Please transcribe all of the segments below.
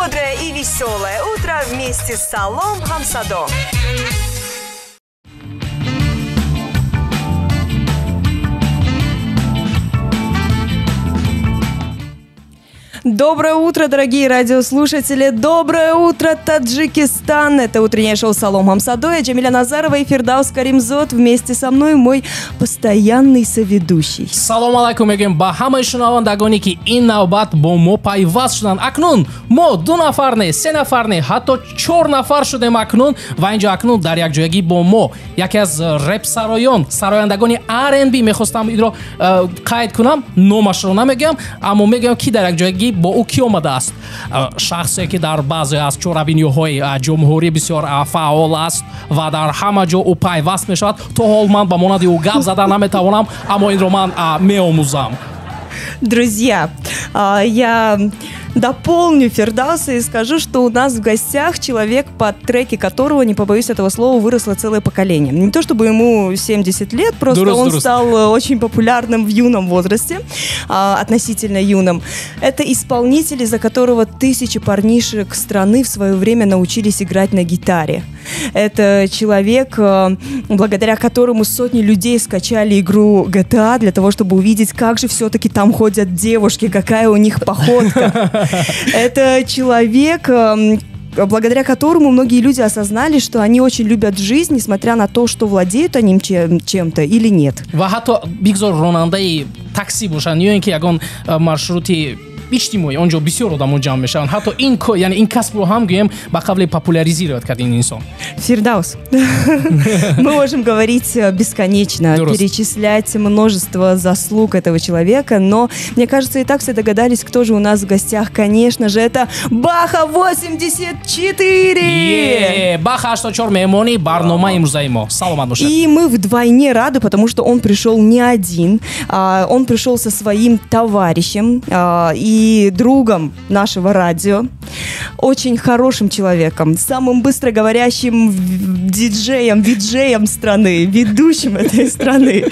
бодрое и веселое утро вместе с Салом Хамсадо. Доброе утро, дорогие радиослушатели! Доброе утро, Таджикистан! Это утреннее шоу Салом Хамсадо. Я Джамиля Назарова и Фирдаус Каримзод. Вместе со мной мой постоянный соведущий. Салом алейкум мегем ба ҳамаи шунавандагоне ки ин навбат бо мо пайваст шуданд. Акнун мо 2 нафар не, 3 нафар не, ҳатто 4 нафар шудем акнун ва инҷо акнун дар якҷоягӣ бо мо яке аз сарояндагони R&B мехостам инро қайд кунам. Номашро намегӯям, аммо мегӯям ки дар якҷоягӣ бо ӯ ки омадааст. Шахсе ки дар баъзе аз чорабиниҳои ҷумҳурӣ бисёр фаъол аст ва дар ҳама ҷо ӯ пайваст мешавад. То ҳол ман ба монанди ӯ гап зада наметавонам, аммо инро ман меомӯзам. Друзья, я дополню Фирдауса и скажу, что у нас в гостях человек, под треки которого, не побоюсь этого слова, выросло целое поколение. Не то чтобы ему 70 лет, просто он стал очень популярным в юном возрасте, относительно юном. Это исполнитель, из-за которого тысячи парнишек страны в свое время научились играть на гитаре. Это человек, благодаря которому сотни людей скачали игру GTA для того, чтобы увидеть, как же все-таки там ходят девушки, какая у них походка. Это человек, благодаря которому многие люди осознали, что они очень любят жизнь, несмотря на то, что владеют они чем-то или нет. иҷтимоӣ онҷо бисёр одамон ҷамъ мешаванд. Ҳатто ин касбро ҳам гӯем ба қавли популяризировать кард ин инсон. Фирдаус, мы можем говорить бесконечно, перечислять множество заслуг этого человека, но мне кажется, и так все догадались, кто же у нас в гостях. Конечно же, это Баха 84! Баха 84 меҳмони барномаи имрӯзаи мо. Саломат бошед. И мы вдвойне рады, потому что он пришел не один, он пришел со своим товарищем и другом нашего радио, очень хорошим человеком, самым быстро говорящим виджеем страны, ведущим этой страны,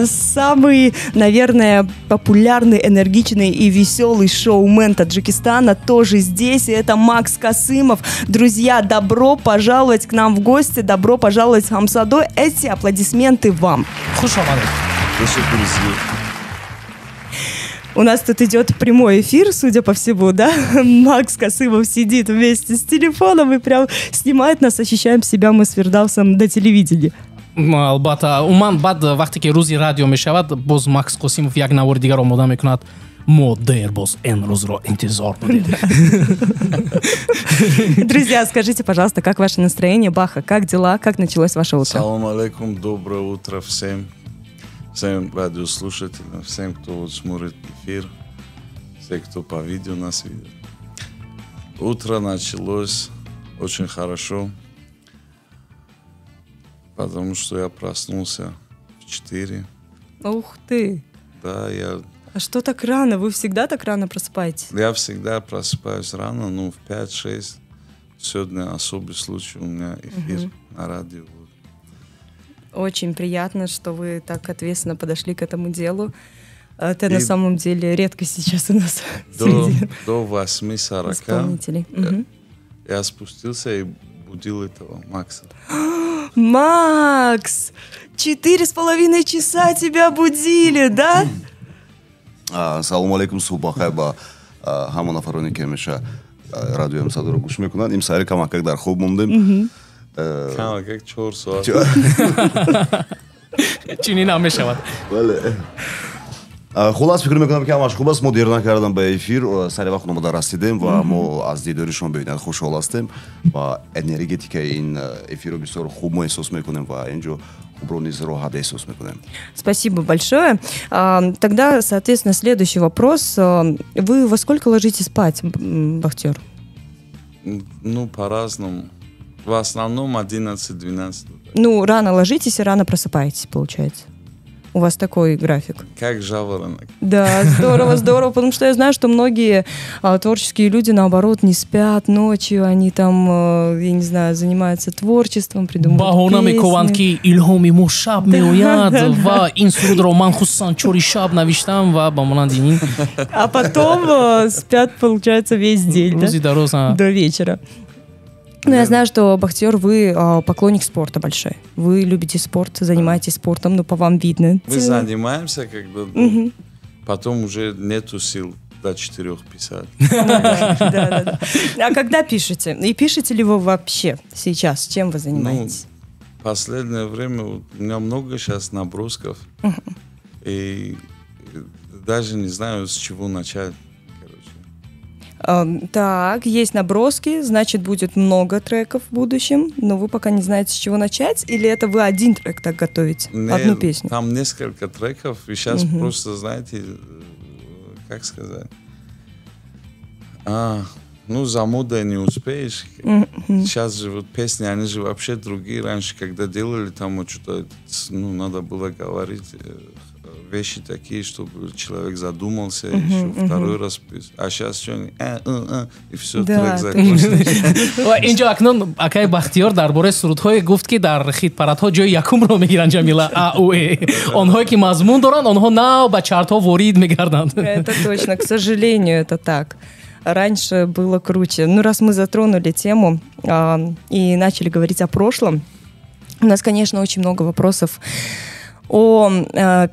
самый, наверное, популярный, энергичный и веселый шоумен Таджикистана тоже здесь, и это Макс Касымов. Друзья, добро пожаловать к нам в гости, добро пожаловать в Хамсадо. Эти аплодисменты вам. У нас тут идет прямой эфир, судя по всему, да? Макс Касымов сидит вместе с телефоном и прям снимает нас, ощущаем себя мы с Фирдаусом до телевидения. Албатта, уман баъд вақте ки рӯзи радио мешавад, боз Макс Косимов як навори дигар омода мекунад. Мо дер боз ин рӯзро интизор будем. Друзья, скажите, пожалуйста, как ваше настроение? Баха, как дела? Как началось ваше утро? Салам алейкум, доброе утро всем радиослушателям, всем, кто смотрит эфир, все, кто по видео нас видит. Утро началось очень хорошо, потому что я проснулся в 4. Ух ты! Да, А что так рано? Вы всегда так рано просыпаетесь? Я всегда просыпаюсь рано, ну в 5-6. Сегодня особый случай, у меня эфир на радио. Очень приятно, что вы так ответственно подошли к этому делу. Это на самом деле редко сейчас у нас среди до 8:40 исполнителей. Я спустился и будил этого Макса. Макс! 4,5 часа тебя будили, да? Салом алейкум, суббахай ба ҳамон нафароне ки ҳамеша радиои Хамсадоро гӯш мекунанд. Имсари камакак дар хоб мондем. Камакак 4 соат. Чунин ҳам мешавад. Хулас фикр мекунам ки ҳамаш хуб аст. Мо дер накардам ба эфир, сари вақт омада расидем ва мо аз дидоришон бибинад хушҳол ҳастем ва энергетикаи ин эфирро бисёр хуб мо эҳсос мекунем ва инҷо хубро низ роҳат эҳсос мекунем. Спасибо большое. Тогда, соответственно, следующий вопрос. Вы во сколько ложитесь спать, Бахтиёр? Ну, по-разному. В основном 11-12. Ну, рано ложитесь и рано просыпаетесь, получается. У вас такой график. Как жаворонок. Да, здорово, здорово, потому что я знаю, что многие творческие люди, наоборот, не спят ночью, они там, я не знаю, занимаются творчеством, придумывают песни. Кованки, Ильхоми Мушаб, Меуяд, Ва, Инсурудро, Манхусан, Чори Шаб, Навиштам, Ва, Бамунандинин. А потом спят, получается, весь день, да? До вечера. Ну, я знаю, что, Бахтиер, вы поклонник спорта большой. Вы любите спорт, занимаетесь спортом, ну, по вам видно. Мы занимаемся, когда потом уже нету сил до 4 писать. Да. А когда пишете? И пишете ли вы вообще сейчас? Чем вы занимаетесь? В последнее время у меня много сейчас набросков. И даже не знаю, с чего начать. Так, есть наброски, значит, будет много треков в будущем, но вы пока не знаете, с чего начать, или это вы один трек так готовите, одну песню? Там несколько треков, и сейчас просто, знаете, как сказать, ну, за модой не успеешь. Сейчас же вот песни, они же вообще другие. Раньше, когда делали, там вот что-то, ну, надо было говорить вещи такие, чтобы человек задумался, еще второй раз писать. А сейчас что-нибудь, и все, трек закончился. اینجا اکنون اکای بختیار درباره سرودهای گفت که در خیت‌پرندها جای یکم رو میگیرن جمیلا ا آنهایی که مضمون دارن آنها نه به چارت‌ها ورید میگردن. Это точно, к сожалению, это так. Раньше было круче. Ну, раз мы затронули тему и начали говорить о прошлом, у нас, конечно, очень много вопросов о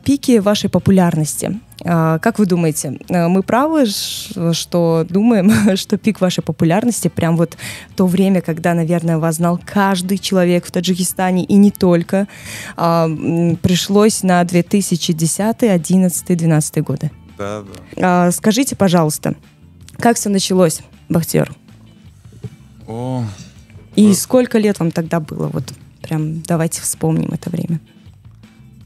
пике вашей популярности. Как вы думаете, мы правы, что думаем, что пик вашей популярности прям вот то время, когда, наверное, вас знал каждый человек в Таджикистане и не только, пришлось на 2010, 2011, 2012 годы? Да. Скажите, пожалуйста, как все началось, Бахтиер? И сколько лет вам тогда было? Вот прям давайте вспомним это время.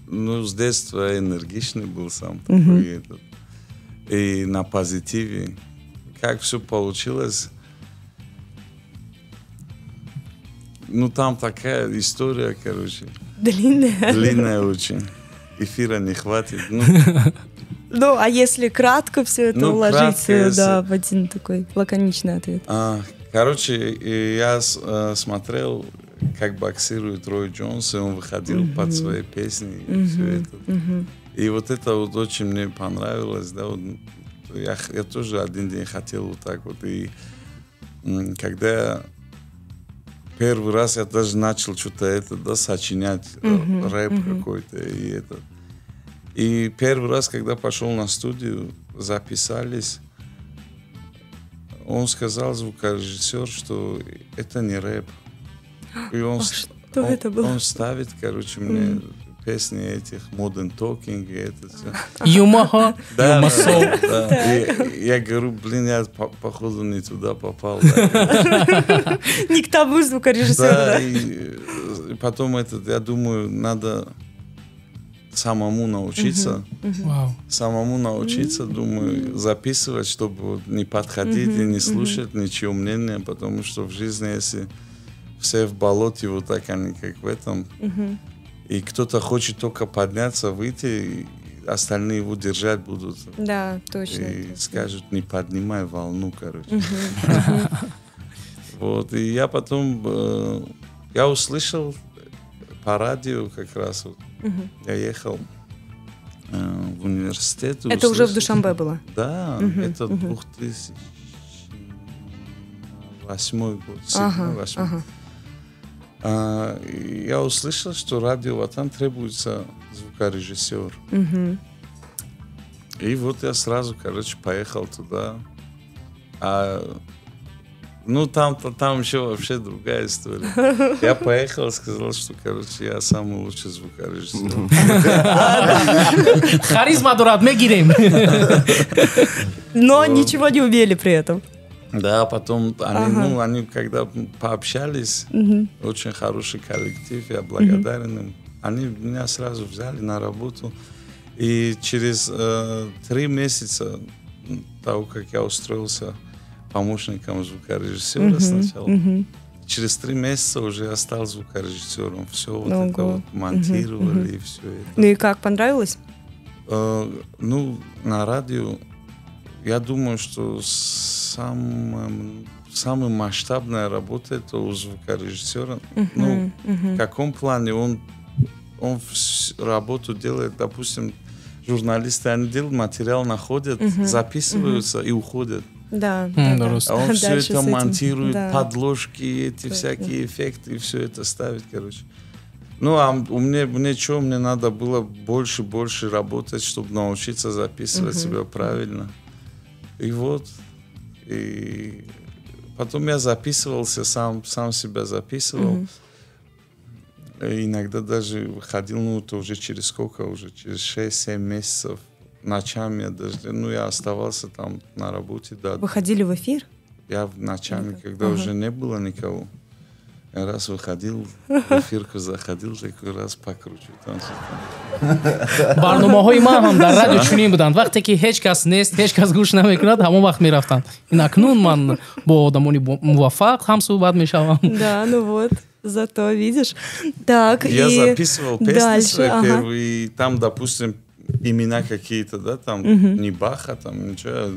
Ну, с детства энергичный был сам такой. И на позитиве. Как все получилось? Ну, там такая история, короче. Длинная. Длинная очень. Эфира не хватит. Ну, а если кратко все это уложить, да, в один такой лаконичный ответ? Короче, я смотрел, как боксирует Рой Джонс, и он выходил под свои песни и все это. И вот это вот очень мне понравилось, да, вот, я тоже один день хотел вот так вот. И когда я первый раз я даже начал что-то это, да, сочинять, рэп какой-то и это. И первый раз, когда пошел на студию, записались, он сказал, звукорежиссер, что это не рэп. И он ставит, короче, мне песни этих Modern Talking и это все. Юмаха, Юмасол. Я говорю, блин, я походу не туда попал. Не к тому звукорежиссеру. Да, и потом я думаю, надо самому научиться. Самому научиться, думаю, записывать, чтобы не подходить и не слушать ничего мнения, потому что в жизни, если все в болоте, вот так они, как в этом, и кто-то хочет только подняться, выйти, и остальные его держать будут. Да, точно. И скажут, не поднимай волну, короче. Вот, и я потом, я услышал по радио как раз, вот, я ехал в университет. Это уже в Душанбе было? Да, это 2008 год, 2008. Я услышал, что радио Ватан требуется звукорежиссер. И вот я сразу, короче, поехал туда. Ну, там еще вообще другая история. Я поехал, сказал, что, короче, я самый лучший звукорежиссер. Харизма дурат, мегирем. Но ничего не умели при этом. Да, потом они когда пообщались, очень хороший коллектив, я благодарен им. Они меня сразу взяли на работу. И через 3 месяца того, как я устроился помощником звукорежиссера сначала, через 3 месяца уже я стал звукорежиссером. Все вот это вот монтировали и все это. Ну и как, понравилось? Ну, на радио, я думаю, что самая масштабная работа это у звукорежиссера. Ну, в каком плане он работу делает, допустим, журналисты, они делают материал, находят, записываются и уходят. Да. А он все это монтирует, подложки, эти всякие эффекты, и все это ставит, короче. Ну, а мне надо было больше работать, чтобы научиться записывать себя правильно. И вот. И потом я записывался, сам себя записывал. Иногда даже выходил, ну, это уже через сколько? Уже через 6-7 месяцев. Ночами я даже, ну, я оставался там на работе. Да. Выходили в эфир? Я ночами, когда уже не было никого. Я раз выходил, в эфирку заходил, такой раз покручу. барномаҳои ман ҳам дар радио чунин буданд. Вақте ки ҳеҷ кас нест, ҳеҷ кас гӯш намекунад, ҳамон вақт мерафтанд. Ин акнун ман бо одамони муваффақ ҳам суҳбат мешавам. Да, ну вот, зато видишь. Так, я и записывал песни свои первые, там, допустим, имена какие-то, да, там, не Баха, там, ничего,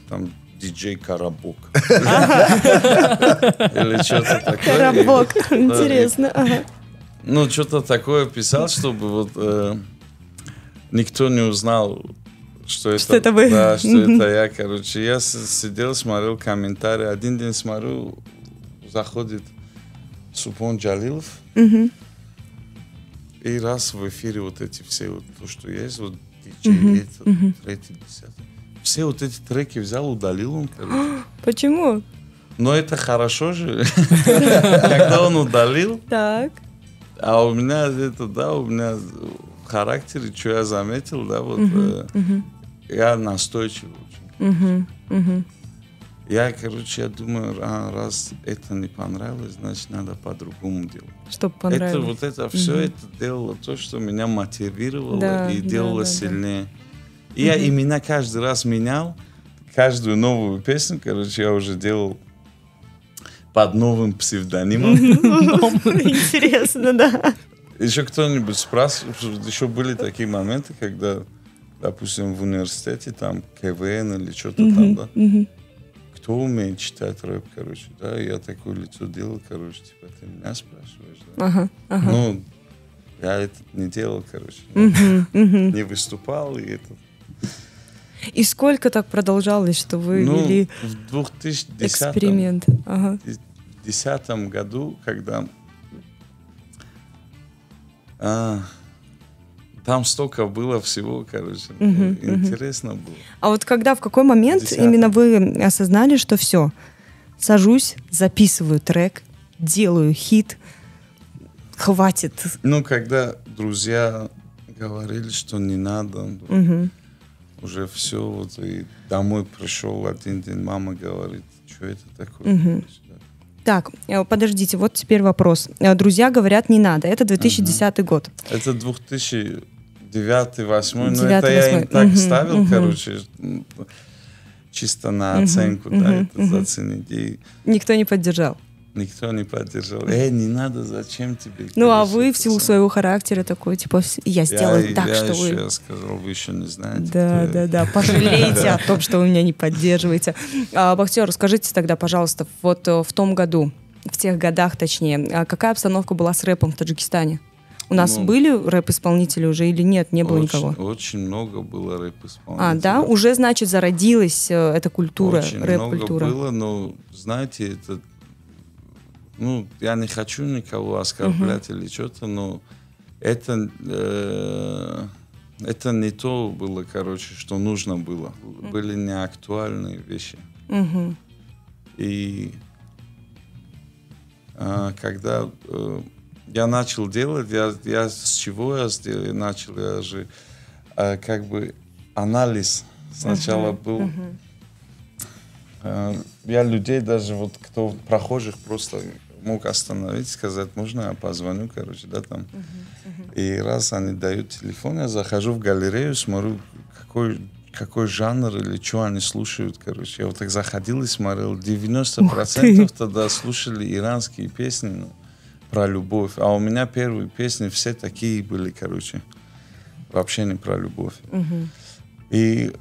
там, диджей Коробок. Или что-то такое. Коробок, интересно. Ну, что-то такое писал, чтобы вот никто не узнал, что это вы. Да, что это я, короче. Я сидел, смотрел комментарии. Один день смотрю, заходит Супон Джалилов. И раз в эфире вот эти все, вот то, что есть, вот диджей, третий, десятый. Все вот эти треки взял, удалил он, короче. Почему? Но это хорошо же, когда он удалил. Так. А у меня это, да, у меня в характере, что я заметил, да, вот я настойчивый очень. Я, короче, я думаю, раз это не понравилось, значит, надо по-другому делать. Чтобы понравилось. Вот это все это делало то, что меня мотивировало и делало сильнее. И я именно каждый раз менял, каждую новую песню, короче, я уже делал под новым псевдонимом. Интересно, да. Еще кто-нибудь спрашивал, еще были такие моменты, когда, допустим, в университете, там, КВН или что-то там, да, кто умеет читать рэп, короче, да, я такое лицо делал, короче, типа, ты меня спрашиваешь, да? Ну, я это не делал, короче, не выступал, и это... И сколько так продолжалось, что вы вели в 2010 эксперимент? В 2010 году, когда там столько было всего, короче, интересно было. А вот когда, в какой момент именно вы осознали, что все, сажусь, записываю трек, делаю хит, хватит? Ну, когда друзья говорили, что не надо, уже все, вот, и домой пришел один день, мама говорит, что это такое? Так, подождите, вот теперь вопрос. Друзья говорят, не надо. Это 2010 год. Это 2009-2008, но это я им так ставил, короче, чисто на оценку, да, это заценить. И никто не поддержал? Никто не поддержал. Не надо, зачем тебе? Ну, а вы в силу своего характера такой, типа, я сделаю так, что вы... Я сказал, вы еще не знаете. Да, пожалейте о том, что вы меня не поддерживаете. Бахтиер, расскажите тогда, пожалуйста, вот в том году, в тех годах, точнее, какая обстановка была с рэпом в Таджикистане? У нас были рэп-исполнители уже или нет? Не было никого? Очень много было рэп-исполнителей. Да? Уже, значит, зародилась эта культура, рэп-культура. Очень много было, но, знаете, это... Ну, я не хочу никого оскорблять или что-то, но это не то было, короче, что нужно было. Были неактуальные вещи. И когда я начал делать, я с чего я начал? Я же как бы анализ сначала был. Я людей даже, вот кто прохожих просто мог остановить, сказать, можно я позвоню, короче, да, там. И раз они дают телефон, я захожу в галерею, смотрю, какой какой жанр или что они слушают, короче. Я вот так заходил и смотрел, 90% тогда слушали иранские песни, ну, про любовь. А у меня первые песни все такие были, короче. Вообще не про любовь. И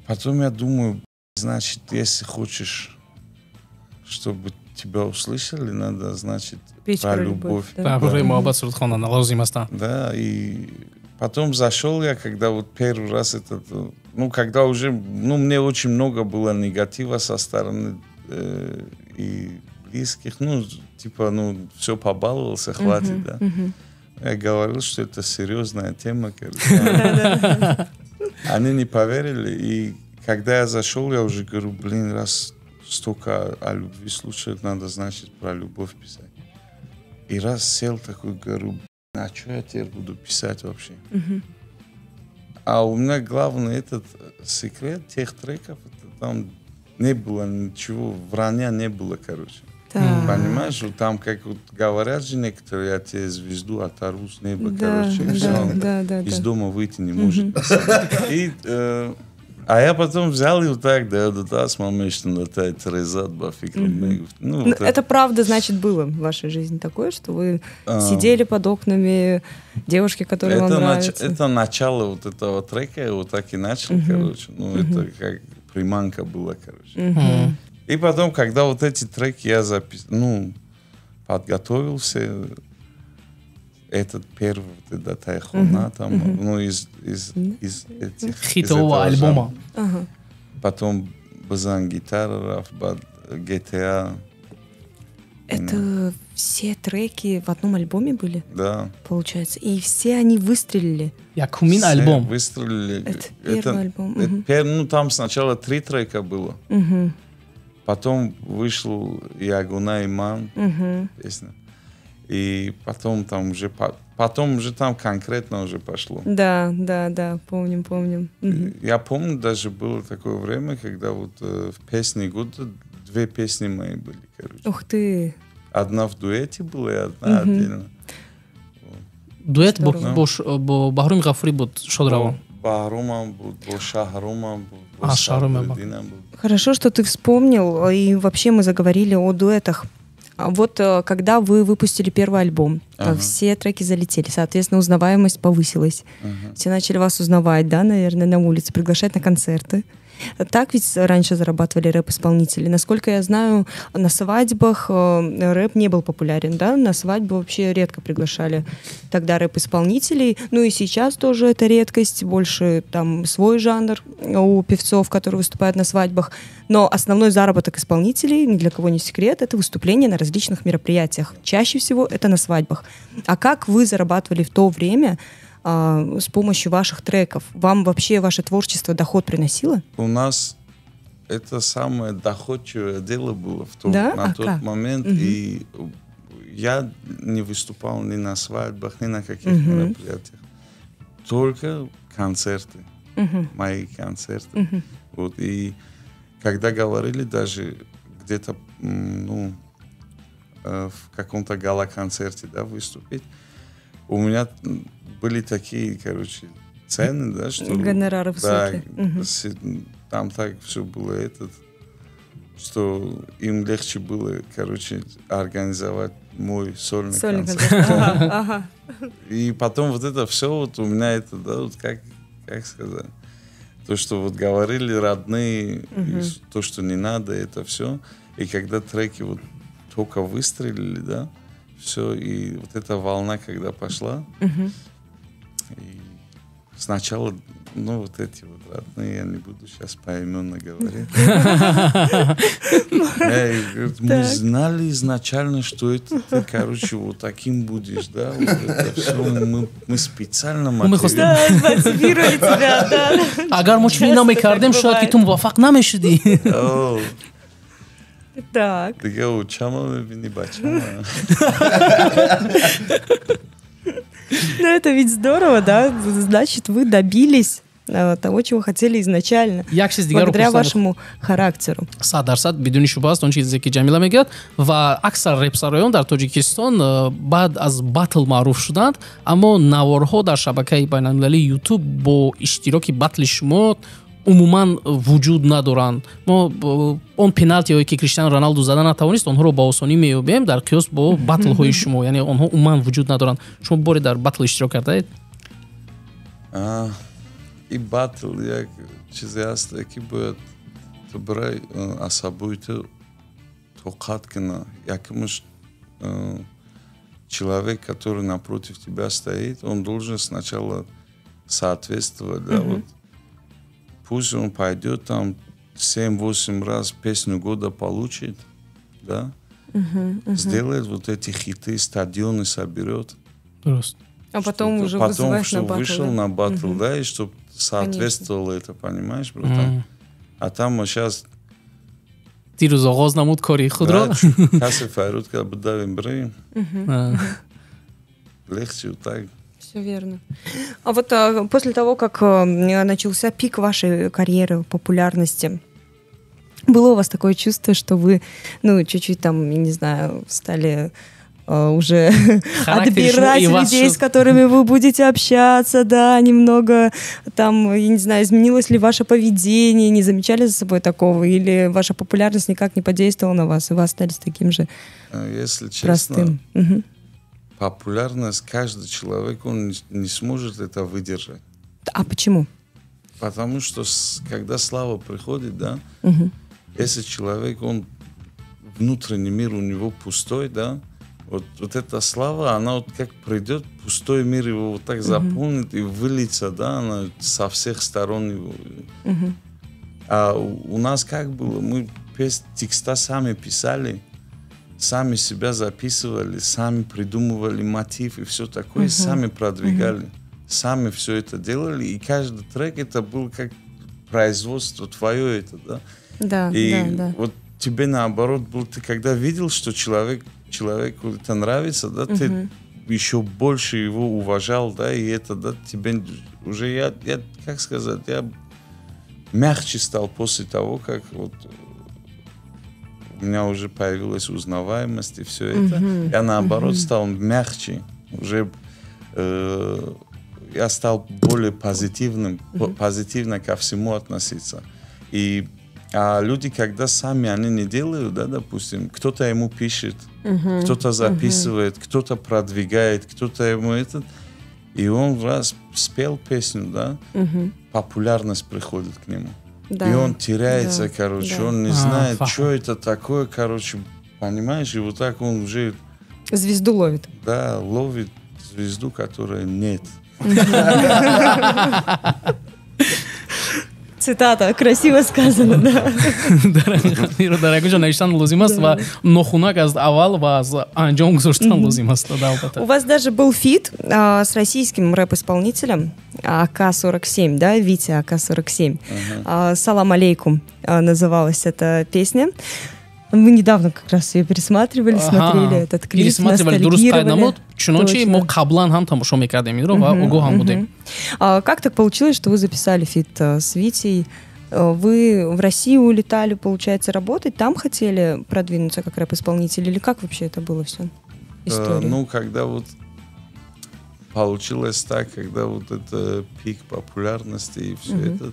потом я думаю, значит, если хочешь, чтобы тебя услышали, надо, значит, Петь про любовь. Да, Мухаббат Суратхона, лозимаста. Да, и потом зашел я, когда вот первый раз этот, ну, когда уже, ну, мне очень много было негатива со стороны и близких, ну, типа, ну, все побаловался, хватит, да. Я говорил, что это серьезная тема, короче. Они не поверили, и когда я зашел, я уже говорю, блин, раз столько о любви слушают, надо, значит, про любовь писать. И раз сел такой, говорю, а что я теперь буду писать вообще? А у меня главный этот секрет тех треков, это там не было ничего, вранья не было, короче. Понимаешь, вот там, как вот говорят же некоторые, я тебе звезду оторву с неба, короче, и все, он из дома выйти не может. И, а я потом взял и вот так, да, смотрел, что на Терезат, Бафикром. Это правда, значит, было в вашей жизни такое, что вы сидели под окнами девушки, которые вам нравятся? Это начало вот этого трека, я вот так и начал, короче. Ну, это как приманка была, короче. И потом, когда вот эти треки я подготовился, этот первый, да, Тайхона, там, ну, из этих... Хитового альбома. Потом Базан Гитара, Рафбад, GTA. Это все треки в одном альбоме были? Да. Получается. И все они выстрелили? Якумин Все альбом. выстрелили. Это первый альбом. Ну, там сначала 3 трека было. Потом вышел Ягуна Иман песня. И потом там уже там конкретно уже пошло. Да, помним. Я помню, даже было такое время, когда вот в песне года 2 песни мои были, короче. Ух ты! Одна в дуэте была и одна отдельно. Дуэт бо Баҳруми Ғафури буд Шодраво. Баҳрумам буд, бо Шаҳрумам буд, бо Шаҳрумам буд. Хорошо, что ты вспомнил, и вообще мы заговорили о дуэтах. А вот когда вы выпустили первый альбом, все треки залетели, соответственно, узнаваемость повысилась. Все начали вас узнавать, да, наверное, на улице, приглашать на концерты. Так ведь раньше зарабатывали рэп-исполнители. Насколько я знаю, на свадьбах рэп не был популярен, да? На свадьбу вообще редко приглашали тогда рэп-исполнителей. Ну и сейчас тоже это редкость. Больше там свой жанр у певцов, которые выступают на свадьбах. Но основной заработок исполнителей, ни для кого не секрет, это выступления на различных мероприятиях. Чаще всего это на свадьбах. А как вы зарабатывали в то время с помощью ваших треков? Вам вообще ваше творчество доход приносило? У нас это самое доходчивое дело было на тот момент. И я не выступал ни на свадьбах, ни на каких мероприятиях. Только концерты. Мои концерты. Вот. И когда говорили даже где-то в каком-то гала-концерте, да, выступить, у меня были такие, короче, цены, да, что... Гонорары высокие. Да, там так все было, что им легче было, короче, организовать мой сольный концерт. И потом вот это все, вот у меня это, да, вот как сказать, то, что вот говорили родные, то, что не надо, это все. И когда треки вот только выстрелили, да, все, и вот эта волна, когда пошла, и сначала, вот эти вот родные, я не буду сейчас поименно говорить. Мы знали изначально, что это ты, короче, вот таким будешь, да, вот это все, мы специально мотивировали тебя, да. Агар мо чунин намекардем, шояд ки ту муваффақ намешудӣ. Так. Дига учама мебини бачама. Ну это ведь здорово, да? Значит, вы добились того, чего хотели изначально, Як чиз дигар благодаря пурсам. вашему характеру. 100% бидуни шуба аст он чизе ки ҷамила мегӯяд ва аксар репсароён дар Тоҷикистон баъд аз батл маъруф шуданд, аммо наворҳо дар шабакаи байналмилалии YouTube бо иштироки батли шумо умуман вуҷуд надоранд. Мо он пеналтиҳое ки Криштиану Роналду зада натавонист, онҳоро ба осонӣ меёбем дар қиёс бо батлҳои шумо, яъне онҳо умуман вуҷуд надоранд. Шумо боре дар батл иштирок кардаед? И батл як чизе аст ки бояд ту барои асабоити тоқат кина якимаш человек, который напротив тебя стоит, он должен сначала соответствовать, да, вот. Пусть он пойдет там 7-8 раз песню года получит, да, сделает вот эти хиты, стадионы соберет. Дуруст. А потом уже Потом, вызываешь что на батл. вышел Да? на батл, да, и чтобы соответствовало это, понимаешь, братан? А там сейчас... Дирӯз оғоз намуд кори худро. Касе Файрут, когда бы давим бры, легче вот так. Все верно. А вот после того, как начался пик вашей карьеры, популярности, было у вас такое чувство, что вы, ну, чуть-чуть там, я не знаю, стали уже отбирать людей, с которыми вы будете общаться, да, немного там, я не знаю, изменилось ли ваше поведение, не замечали за собой такого, или ваша популярность никак не подействовала на вас, и вы остались таким же Если честно, простым? Угу. популярность, каждый человек, он не сможет это выдержать. А почему? Потому что когда слава приходит, да, если человек, он внутренний мир у него пустой, да, вот эта слава, она вот как придет, пустой мир его вот так заполнит и выльется, да, она со всех сторон его. А у нас как было? Мы текста сами писали, сами себя записывали, сами придумывали мотив и все такое, сами продвигали, сами все это делали, и каждый трек это был как производство твое это, да. Да, и да. вот тебе наоборот был, ты когда видел, что человеку это нравится, да, ты еще больше его уважал, да, и это, да, тебе уже я как сказать, я мягче стал после того, как вот у меня уже появилась узнаваемость и все это. Я наоборот стал мягче, уже я стал более позитивным, позитивно ко всему относиться. А люди, когда сами они не делают, да, допустим, кто-то ему пишет, кто-то записывает, кто-то продвигает, кто-то ему этот, и он раз спел песню, да, популярность приходит к нему. Да. И он теряется, Да. короче, Да. он не знает, факт. что это такое, короче, понимаешь, и вот так он уже, Звезду ловит. да, ловит звезду, которой нет. Цитата, красиво сказано, да. дар якҷо навиштан лозим аст ва нохунак аз аввал ва аз анҷом гузоштан лозим аст. У вас даже был фит с российским рэп-исполнителем АК-47, да, Витя АК-47. «Салам алейкум» называлась эта песня. Мы недавно как раз ее пересматривали, смотрели этот клип, пересматривали, дуруст қайд намуд, чунончи Точно. мо қаблан ҳам тамошо мекардем инро ва огоҳ ҳам будем. Как так получилось, что вы записали фит с Витей? Вы в Россию улетали, получается, работать? Там хотели продвинуться как рэп-исполнитель? Или как вообще это было все? История. Ну, когда вот получилось так, когда вот это пик популярности и все это,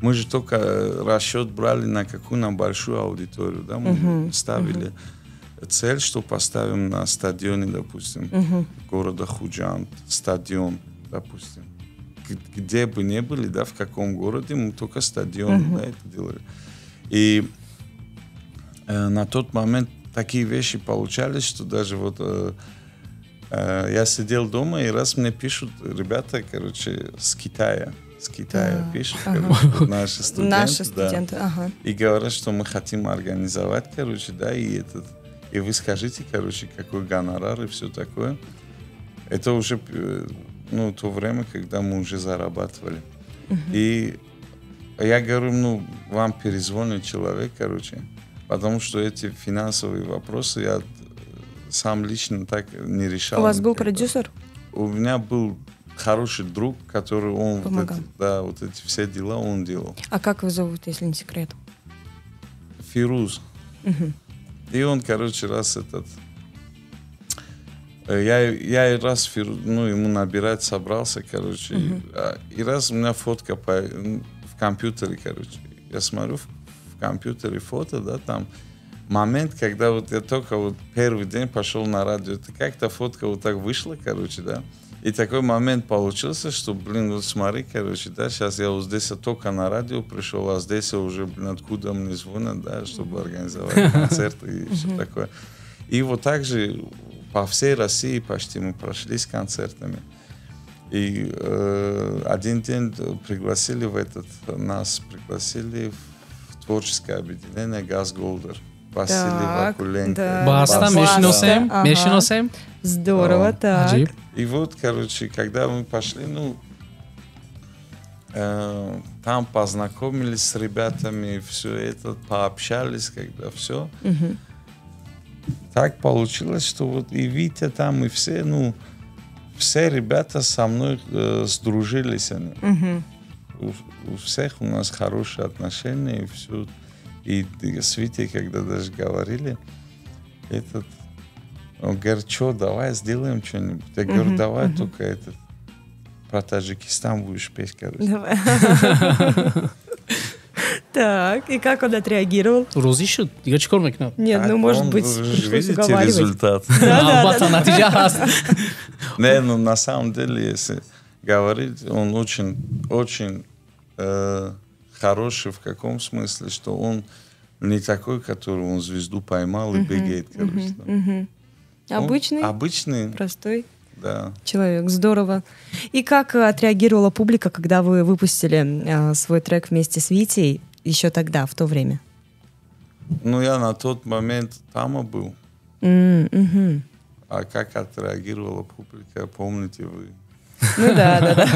мы же только расчет брали на какую, на большую аудиторию, да, мы ставили цель, что поставим на стадионе, допустим, города Худжанд, стадион, допустим. Где бы ни были, да, в каком городе, мы только стадион, да, это делали. И на тот момент такие вещи получались, что даже вот я сидел дома, и раз мне пишут ребята, короче, с Китая пишут, короче, наши студенты, ага. и говорят, что мы хотим организовать, короче, да, и вы скажите, короче, какой гонорар и все такое. Это уже, ну, то время, когда мы уже зарабатывали. И я говорю, ну, вам перезвонит человек, короче, потому что эти финансовые вопросы я сам лично так не решал. У вас был никогда. продюсер? У меня был хороший друг, который он Помогал. вот эти все дела он делал. А как его зовут, если не секрет? Фируз. И он, короче, раз этот... Я раз ему набирать собрался, короче. И раз у меня фотка в компьютере, короче. Я смотрю в компьютере фото, да, там момент, когда вот я только вот первый день пошел на радио. Это как-то фотка вот так вышла, короче, да. И такой момент получился, что, вот смотри, короче, да, сейчас я вот здесь только на радио пришел, а здесь уже, откуда мне звонят, да, чтобы организовать концерты и все такое. И вот так же по всей России почти мы прошлись концертами. И один день нас пригласили в творческое объединение «Газголдер». Василий Вакуленко. Да. Баста, Мешиносем. Ага. Мешиносем. Здорово, так. Аджиб. И вот, короче, когда мы пошли, там познакомились с ребятами, все это, пообщались, когда все. Так получилось, что вот и Витя там, и все, все ребята со мной сдружились. Они. У всех у нас хорошие отношения, и все. И с Витей, когда даже говорили, он говорит, что, давай сделаем что-нибудь. Я говорю, давай только про Таджикистан будешь петь, короче. Давай. Так, и как он отреагировал? Розы шуд. Дига чикор мекунад? Нет, может быть, пришлось видите уговаривать. результат? Албатта, натиҷа ҳаст. Не, на самом деле, если говорить, он очень хороший в каком смысле, что он не такой, который он звезду поймал и бегает, короче. Обычный, простой да. человек. Здорово. И как отреагировала публика, когда вы выпустили свой трек вместе с Витей еще тогда, в то время? Я на тот момент там был. А как отреагировала публика, помните вы? Да.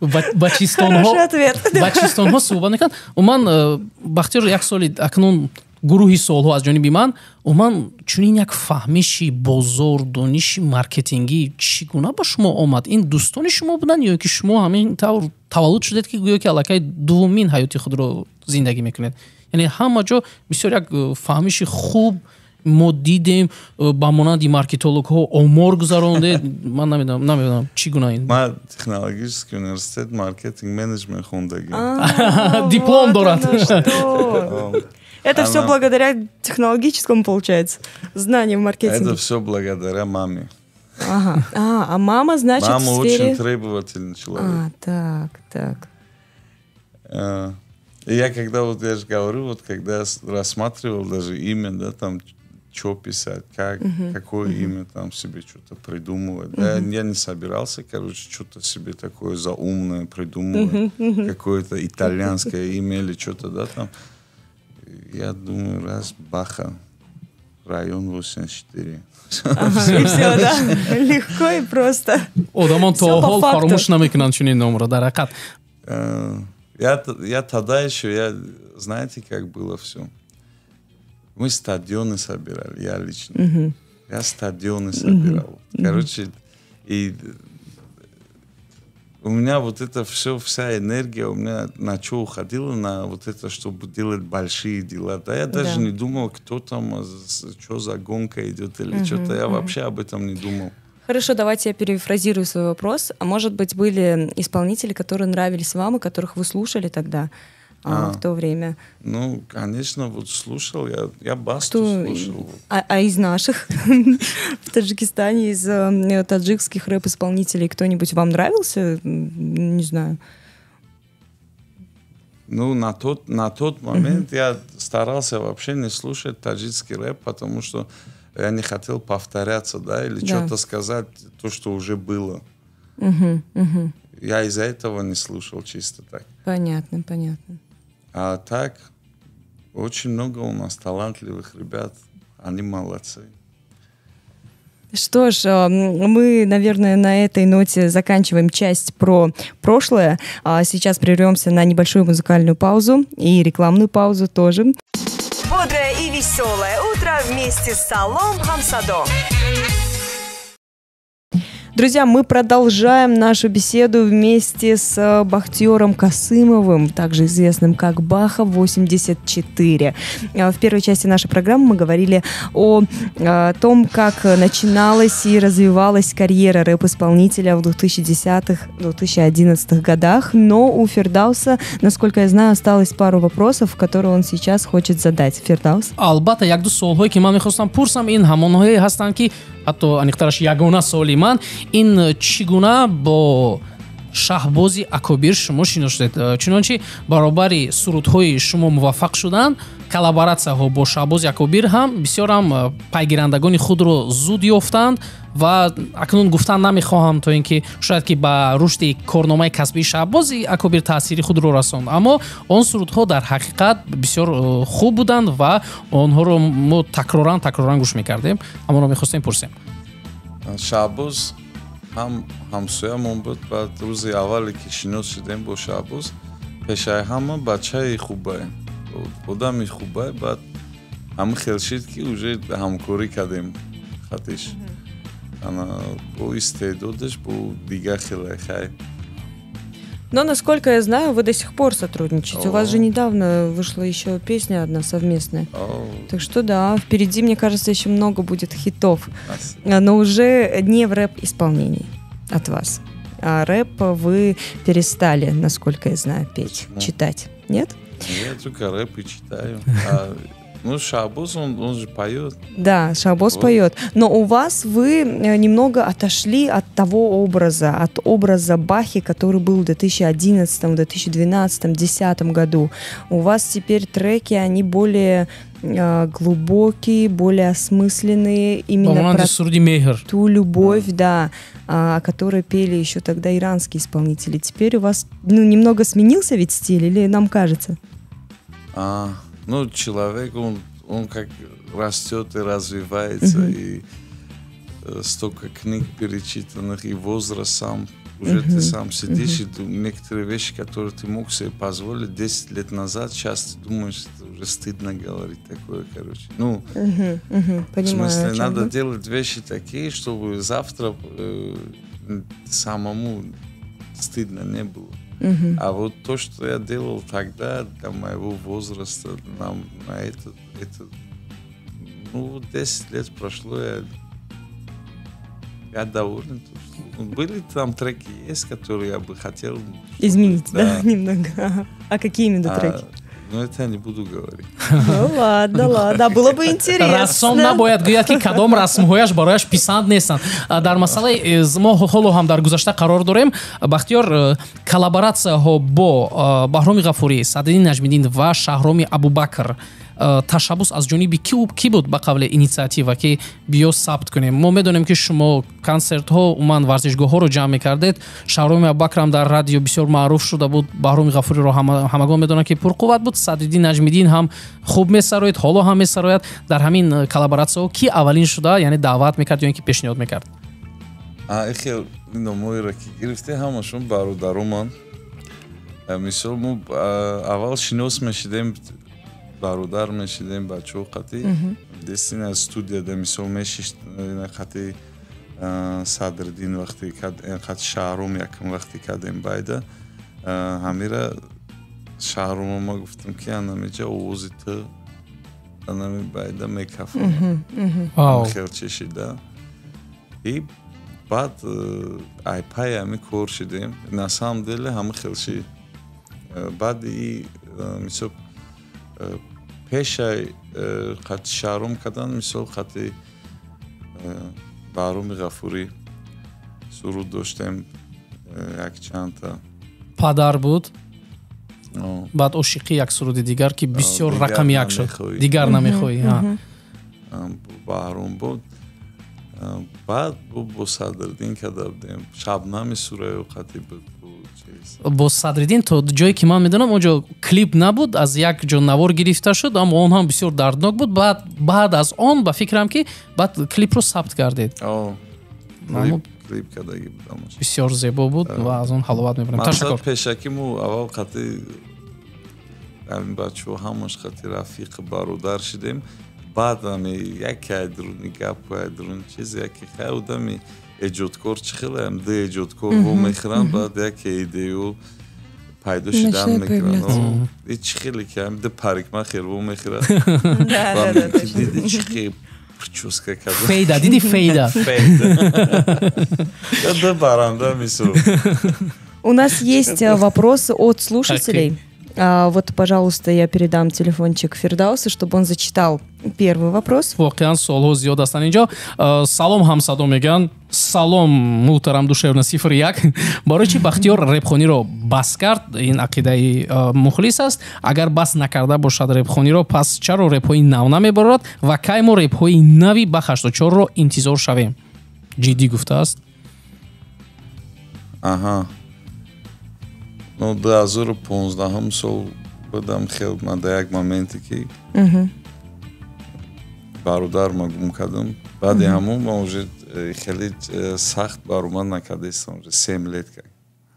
Хороший ответ. бачистонҳо суҳбат мекунанд. Уман бахтиёр як соли акнун гурӯҳи солҳо аз ҷониби ман уман чунин як фаҳмиши бозор, дониши маркетингӣ чӣ гуна ба шумо омад? Ин дӯстони шумо буданд ё ки шумо ҳамин тавр таваллуд шудед ки гӯё ки аллакай дуввумин ҳаёти худро зиндагӣ мекунед? Яъне ҳама ҷо бисёр як фаҳмиши хуб мо дидем ба монанди маркетологҳо омор гузаронде. Ман намедонам чӣ гуна ин. Ман технологический университет маркетинг менеджмент хондагӣ. Диплом дорад. Это все благодаря технологическому, получается, знаниям маркетинга. Это все благодаря маме. Ага. А мама, значит, мама в сфере... очень требовательный человек. Так. И я когда, я же говорю, когда рассматривал даже имя, да, там, что писать, какое имя там себе что-то придумывать. Да, я не собирался, короче, что-то себе такое заумное придумывать. Какое-то итальянское имя или что-то, да, там. Я думаю, Баха, район 84. И все, да? Легко и просто. Одамон то ҳол фаромӯш намекунанд чунин номро дар ҳақиқат. Я тогда еще, знаете, как было все? Мы стадионы собирали, я лично. Я стадионы собирал. Короче, и у меня вот это все, вся энергия у меня на что уходила, на вот это, чтобы делать большие дела. Да я даже не думал, кто там, что за гонка идет или что-то. Я вообще об этом не думал. Хорошо, давайте я перефразирую свой вопрос. А может быть, были исполнители, которые нравились вам и которых вы слушали тогда, в то время? Конечно, вот слушал, я Басту слушал. А из наших в Таджикистане, из таджикских рэп-исполнителей кто-нибудь вам нравился? Не знаю. На тот момент я старался вообще не слушать таджикский рэп, потому что я не хотел повторяться, да, или что-то сказать, то, что уже было. Я из-за этого не слушал чисто так. Понятно. А так, очень много у нас талантливых ребят, они молодцы. Что ж, мы, наверное, на этой ноте заканчиваем часть про прошлое. Сейчас прервемся на небольшую музыкальную паузу и рекламную паузу тоже. Бодрое и веселое утро вместе с Салом Хамсадо. Друзья, мы продолжаем нашу беседу вместе с Бахтиером Касымовым, также известным как Баха 84. В первой части нашей программы мы говорили о том, как начиналась и развивалась карьера рэп-исполнителя в 2010-2011 годах, но у Фирдауса, насколько я знаю, осталось пару вопросов, которые он сейчас хочет задать. Фирдаус? албатта як ду суолҳое ки ман мехостам пурсам ин ҳамонҳое ҳастанд ки ҳатто аниқтараш ягона суоли ман ин чӣ гуна бо шаҳбози акобир шумо шиносидед, чунончи баробари сурудҳои шумо муваффақ шудан коллабораtsияҳо бо шаҳбози акобир ҳам бисёрам пайгирандагони худро зуд ёфтанд ва акнун гуфтан намехоҳам то ин ки шояд ки ба рушди корномаи касбии шаҳбози акобир таъсири худро расонд, аммо он сурудҳо дар ҳақиқат бисёр хуб буданд ва онҳоро мо такроран гӯш мекардем. Аморо мехостем пурсем. Шаҳбоз ҳамсоямон буд. Баъд рӯзи аввале ки шинос шудем бо Шаҳбоз, пешаи ҳама бачаи хубае, одами хубае. Баъд ҳама хел шид ки уже ҳамкорӣ кардем хатиш. Бо истеъдодаш, бо дигар хелайхай. Но, насколько я знаю, вы до сих пор сотрудничаете. У вас же недавно вышла еще песня одна совместная. Так что да, впереди, мне кажется, еще много будет хитов. Но уже не в рэп-исполнении от вас. А рэп вы перестали, насколько я знаю, петь, читать. Нет? Я только рэп и читаю. Ну, Шаҳбоз, он же поет. Да, Шаҳбоз поет. Но у вас вы немного отошли от того образа, от образа Бахи, который был в 2011, 2012, 2010 году. У вас теперь треки, они более глубокие, более осмысленные, именно про ту любовь, да, о которой пели еще тогда иранские исполнители. Теперь у вас немного сменился ведь стиль, или нам кажется? Ну, человек, он как растет и развивается, и столько книг перечитанных, и возраст сам. Уже ты сам сидишь, и некоторые вещи, которые ты мог себе позволить 10 лет назад, сейчас ты думаешь, это уже стыдно говорить такое, короче. Ну, в смысле, надо делать вещи такие, чтобы завтра самому стыдно не было. А вот то, что я делал тогда, для моего возраста, на это, ну, 10 лет прошло, я доволен. Были там треки есть, которые я бы хотел изменить, да, немного. А какие именно треки? Ну, это я не буду говорить. Ну, ладно, было бы интересно. Рассом набояд гӯяд ки кадом расмҳояш барояш писанд нестанд. Дар масъалаи мо ҳоло ҳам дар гузашта қарор дорем. Бахтиёр, коллабораtsияҳо бо Баҳроми Ғафурӣ, Садриддин Наҷмиддин ва Шаҳроми Абубакр ташаббус аз ҷониби ки буд ба қавле инициатива ки биё сабт кунем? Мо медонем ки шумо консертҳо, умуман варзишгоҳҳоро ҷамъ мекардед. Шаҳроми Абубакрам дар радио бисёр маъруф шуда буд. Баҳроми Ғафуриро ҳамагон медонанд ки пурқувват буд. Садриддин Наҷмиддин ҳам хуб месарояд, ҳоло ҳам месарояд. Дар ҳамин коллабораtsияҳо ки аввалин шуда, яъне даъват мекард ё ин ки пешниҳод мекард? Хел номоиро ки гирифте, ҳамашон бародароманд. Мисол, мо аввал шинос мешидем, бародар мешидем бачаҳо қати дестина студияда мисол мешишт қати Садриддин вақти қати Шаҳром якм вақти кардем байда ҳамира Шаҳрома ма гуфтам ки анамеҷа овози ту анами байда мекафона хел чешида и баъд айпай ҳами кор шидем на самом деле ҳама хелши баъд и мисол пешай қати Шаҳром кардан мисол қати Баҳроми Ғафурӣ суруд доштем якчандта. Падар буд. Баъд ошиқӣ як суруди дигар ки бисёр рақами як шуд. Дигар намехоҳӣ. Баҳром буд. Баъд бо Садриддин карда будем. Шабнами Сураё қати буд. Бо Садриддин то ҷое ки ман медонам онҷо клип набуд, аз як ҷо навор гирифта шуд, аммо он ҳам бисёр дарднок буд. Баъд аз он ба фикрам ки баъд клипро сабт кардед. Клип кардаги будам. Бисёр зебо буд ва аз он ҳаловат мебарам. Ташаккур. Пешаки мо аввал қати ҳамин бачаҳо ҳамаш қати рафиқ бародар шидем. Баъд ҳами яке айдруни гапу айдруни чиз яке хай одами эҷодкор чӣ хелаам да эҷодкорҳо мехӯранд баъд як идею пайдо шидан мекунанд чӣ хеле кам да парикмахерҳо мехӯранд диди чӣ хел прическа карда Фейда, диди фейда. да баранда мисол. У нас есть вопросы от слушателей. Вот, пожалуйста, я передам телефончик Фирдауса, чтобы он зачитал первый вопрос. воқеан суолҳо зиёд ҳастанд инҷо. Салом ҳамсадо мегӯянд. Салом муҳтарам душевна 01. Барои чӣ Бахтиёр репхониро бас кард? Ин ақидаи мухлис аст. Агар бас накарда бошад репхониро, пас чаро репҳои нав намебарорад ва кай мо репҳои нави ба 84-ро интизор шавем? Ҷиддӣ гуфтааст. Аҳа. Ну 2015 сол будам хел ман дар як моменте ки бародарма гум кардам. Баъди ҳамон ман уже хеле сахт баромад накардастам. 7 лет как.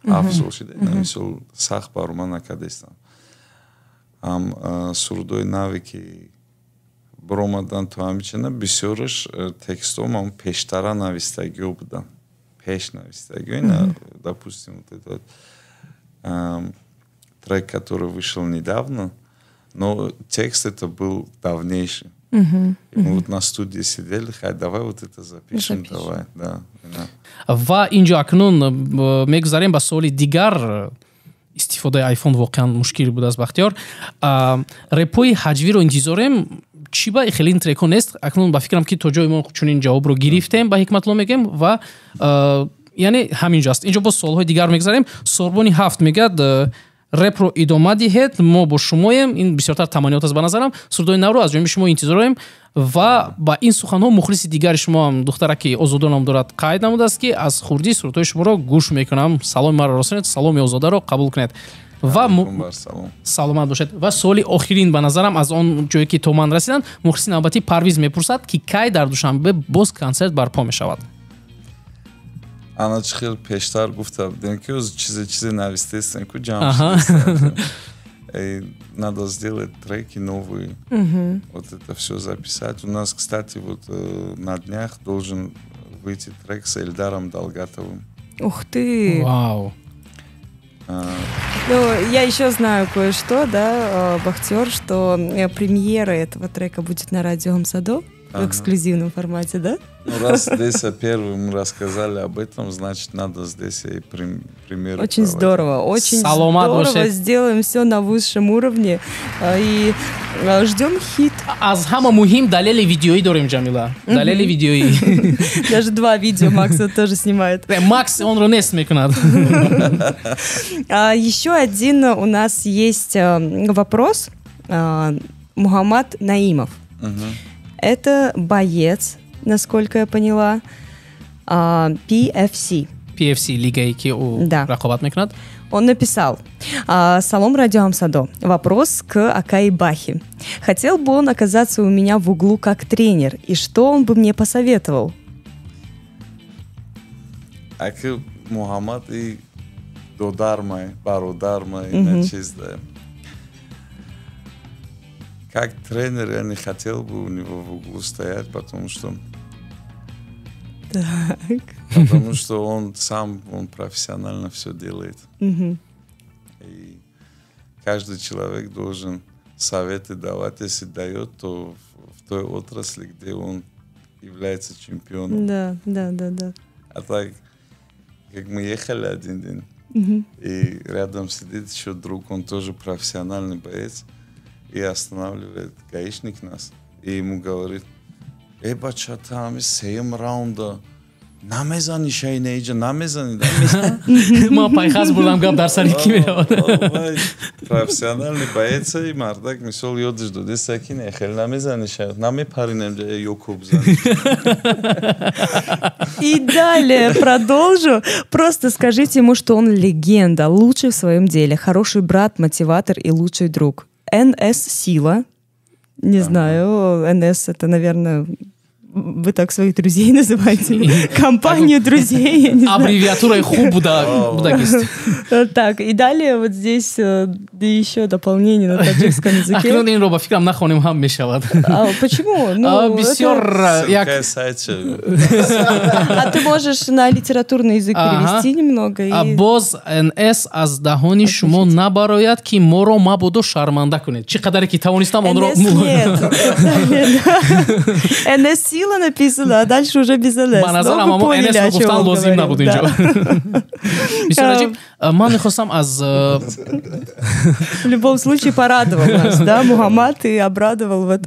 7 сол шуда. Мисол сахт баромад накардастам. Ам сурудои наве ки баромадан то ҳамичина бисёраш текстҳо ман пештара навистагиҳо буданд. Пеш навистагиҳо. Допустим, вот этот трек, который вышел недавно, но текст это был давнейший. И мы вот на студии сидели, давай вот это запишем. Давай, да. Ва инҷо акнун мегузарем ба суоли дигар. Истифодаи айфон воқеан мушкил будааст Бахтиёр. Репҳои ҳаҷвиро интизорем. Чӣ ба хелин трекҳо нест? Акнун ба фикрам ки то ҷои мо чунин ҷавобро гирифтем, ба ҳикматло мегем ва яъне ҳаминҷост. Инҷо бо суолҳои дигар мегзарем. Сорбони 7 мегӯяд репро идома диҳед, мо бо шумоем. Ин бисёртар таманиёт аст ба назарам. Сурдои навро аз ҷониби шумо интизорем ва ба ин суханҳо мухлиси дигари шумо ҳам духтараки Озода ном дорад қайд намудааст ки аз хурдӣ сурдои шуморо гӯш мекунам. Саломи маро расонед, саломи Озодаро қабул кунед. Ва саломат бошед. Ва суоли охирин ба назарам аз он ҷое ки то ман расиданд, мухлиси навбатӣ Парвиз мепурсад ки кай дар Душанбе боз консерт барпо мешавад. Ана чӣ хел пештар гуфта будем ки оз чизе навистестем ку ҷамъ надо сделать треки новые, вот это все записать. У нас, кстати, вот на днях должен выйти трек с Эльдаром Далгатовым. Ух ты! Вау! Ну, я еще знаю кое-что, да, Бахтиёр, что премьера этого трека будет на радио Амсадо в эксклюзивном формате, да? Ну, раз здесь первым рассказали об этом, значит, надо здесь и премьеру. Очень проводить. здорово, очень Саломат здорово. бошед. Сделаем все на высшем уровне и ждем хит. Аз ҳама муҳим далели видеоӣ дорем, Ҷамила. Далели видеоӣ. Даже 2 видео Макс тоже снимает. Макс онро нест мекунад. Еще один у нас есть вопрос. Мухаммад Наимов. Это боец, насколько я поняла, PFC. PFC лигаи ки ӯ рақобат мекунад. Он написал: «Салом, радио Амсадо. Вопрос к Акай Бахи. Хотел бы он оказаться у меня в углу как тренер, и что он бы мне посоветовал?» Аки Мухаммад и додармай, бародармай, на чиз да. Как тренер я не хотел бы у него в углу стоять, потому что он сам, он профессионально все делает. И каждый человек должен советы давать, если дает, то в той отрасли, где он является чемпионом. Да. А так, как мы ехали один день, и рядом сидит еще друг, он тоже профессиональный боец, и останавливает гаишник нас, и ему говорит: бача, там 7 раунда, намезани шайнеиджа, намезани. Ма пайхаз бурдам гап дар сари ки меравад. Профессиональный боец и мардак, мисол ёдиш доде сакин, хел намезани шай, намепаринем ёко бзани. И далее продолжу. Просто скажите ему, что он легенда, лучший в своем деле, хороший брат, мотиватор и лучший друг. НС Сила. Не знаю, НС это, наверное, вы так своих друзей называете? Компанию друзей, я не знаю. Аббревиатурой хуб будагист. Так, и далее вот здесь еще дополнение на таджикском языке. Акнун ин ро ба фикрам нахоним ҳам мешавад. Почему? Ну, Бисёр як А ты можешь на литературный язык перевести немного? боз НС аз даҳони шумо набарояд ки моро мабодо шарманда кунед. Чӣ қадаре ки тавонистам онро... Нет. НС сила написано, а дальше уже без НС. Ба назарам амо НС ро гуфтан лозим набуд инҷо. Бисёр аҷиб. Ман мехостам аз... В любом случае порадовал нас, да, Мухаммад, и обрадовал вот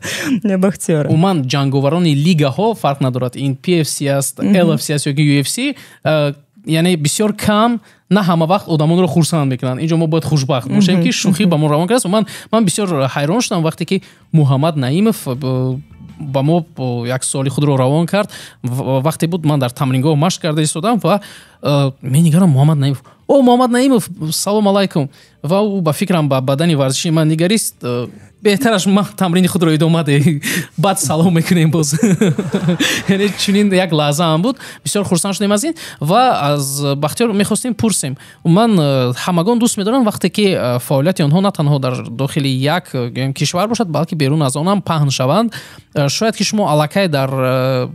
Бахтиёра. Уман ҷанговарони лигаҳо фарқ надорад. Ин PFC аст, LFC аст ёки UFC, яъне бисёр кам на ҳама вақт одамонро хурсанд мекунанд. Инҷо мо бояд хушбахт бошем ки шӯхӣ ба мо равон кардааст. Ман бисёр ҳайрон шудам вақте ки Муҳаммад Наимов ба мо як суоли худро равон кард. Вақте буд ман дар тамрингоҳ машқ карда истодам ва менигарам Муҳаммад Наимов. Муҳаммад Наимов, салом алайкум. Ва ӯ ба фикрам ба бадани варзиши ман нигарист. Беҳтараш ман тамрини худро идома деҳ, баъд салом мекунем боз. Яъне чунин як лаҳзаам буд. Бисёр хурсанд шудем аз ин ва аз Бахтиёр мехостем пурсем. Ман ҳамагон дӯст медорам вақте ки фаъолияти онҳо на танҳо дар дохили як кишвар бошад, балки берун аз он ҳам паҳн шаванд. Шояд ки шумо аллакай дар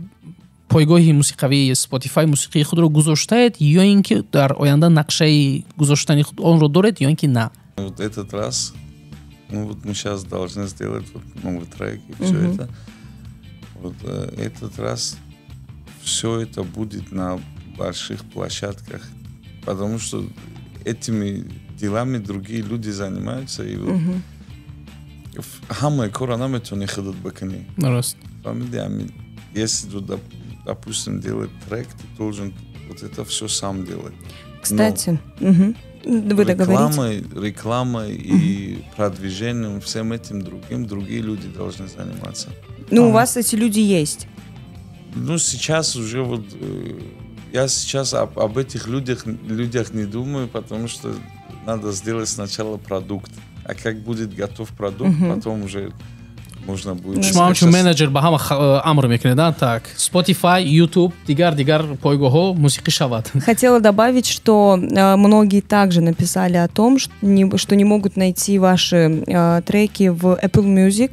пойгоҳи мусиқавии Spotify мусиқии худро гузоштаед ё ин ки дар оянда нақшаи гузоштани онро доред ё ин ки на? Вот этот раз, вот мы сейчас должны сделать вот новый трек и все это. Вот этот раз все это будет на больших площадках, потому что этими делами другие люди занимаются и вот хамай кора наметони хидат бакани. Раст. Если допустим, делать трек, ты должен вот это все сам делать. Кстати, вы договоритесь. Рекламой и продвижением, всем этим другие люди должны заниматься. Ну, у вас эти люди есть? Ну, сейчас уже вот... Я сейчас об этих людях не думаю, потому что надо сделать сначала продукт. А как будет готов продукт, потом уже... можно будет. Шумо ҳамчун менеҷер ба ҳама амр мекунед, так? Spotify, YouTube, дигар пойгоҳо мусиқӣ шавад. Хотела добавить, что многие также написали о том, что не могут найти ваши треки в Apple Music.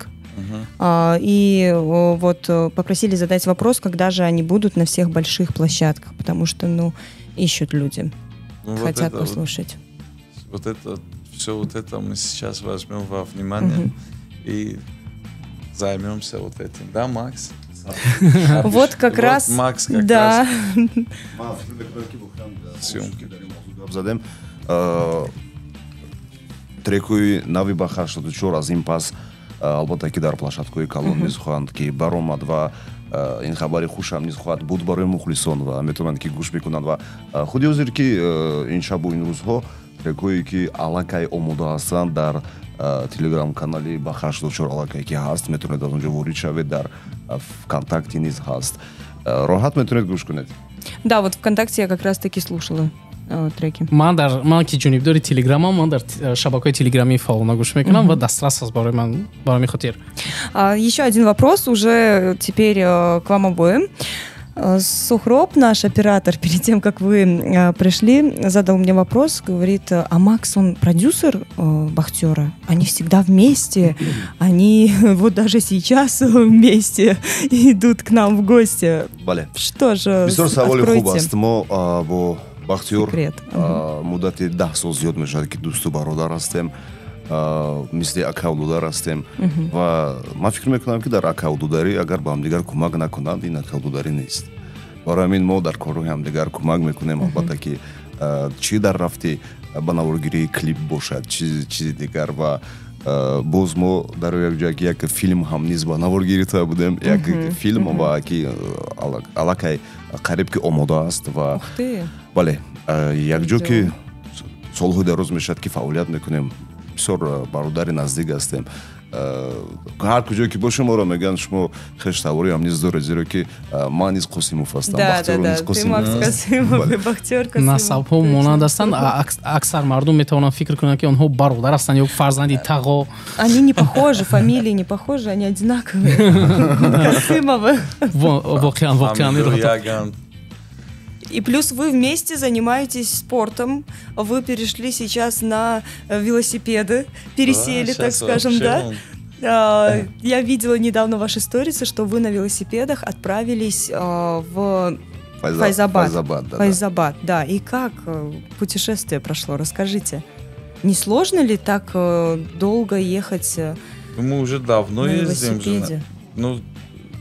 И вот попросили задать вопрос, когда же они будут на всех больших площадках, потому что, ищут люди, хотят послушать. Вот это, все вот это мы сейчас возьмем во внимание и займемся вот этим, да, Макс? Вот как раз, Макс как да. Съемки. Задем трекуи нави бахар шуд чор аз ин пас албатта ки дар площадкаи калон мезуханд ки баромад ва ин хабари хушам низ хоҳад буд барои мухлисон ва метавонанд ки гӯш мекунанд ва худи ҳозир ки ин шабу ин рӯзҳо трекое ки аллакай омода ҳастанд дар телеграм-канали Бахаш Дочор аллакай ки ҳаст, метавонед аз онҷо ворид шавед, дар ВКонтакте низ ҳаст. Роҳат метавонед гӯш кунед. Да, вот ВКонтакте я как раз таки слушала треки. Ман ки ҷонибдори телеграмам, ман дар шабакаи телеграмии фаъолона гӯш мекунам ва дастрас аст барои ман, барои мехотир. Еще один вопрос уже теперь к вам обоим. Сухроб, наш оператор, перед тем, как вы пришли, задал мне вопрос, говорит, а Макс, он продюсер Бахтиёра? Они всегда вместе, они вот даже сейчас вместе идут к нам в гости. Бале. Что же, откройте. Бахтиёр муддати 10 сол зиёд мешавад ки дӯсту бародар ҳастем, мисли акавдудар ҳастем ва ман фикр мекунам ки дар акавдударӣ агар ба ҳамдигар кӯмак накунанд, ин акавдударӣ нест. Барои ҳамин мо дар корҳои ҳамдигар кӯмак мекунем, албатта ки чӣ дар рафти ба наворгирии клип бошад, чизи дигар ва боз мо дар як филм ҳам низ ба наворгирӣ тӯя будем, як филм ва ки аллакай қариб ки омода аст ва бале якҷо ки солҳои дароз мешавад ки фаъолият мекунем, бисёр бародари наздик ҳастем. ҳар куҷое ки бошем моро мегӯянд шумо хеш савори ҳам низ доред, зеро ки ман низ Қосимов ҳастам. Да, ты Макс Қосимов, Бахтиёр Қосимов. насабҳо монанд ҳастанд. аксар мардум метавонанд фикр кунанд ки онҳо бародар ҳастанд ё фарзанди тағо. Они не похожи, фамилии не похожи, они одинаковые. Косимовы. воқеан И плюс вы вместе занимаетесь спортом, вы перешли сейчас на велосипеды, пересели, так скажем, да? Я видела недавно ваши сторисы, что вы на велосипедах отправились в Файзабад. Файзабад, да. И как путешествие прошло? Расскажите. Не сложно ли так долго ехать Мы уже давно на ездим. велосипеде?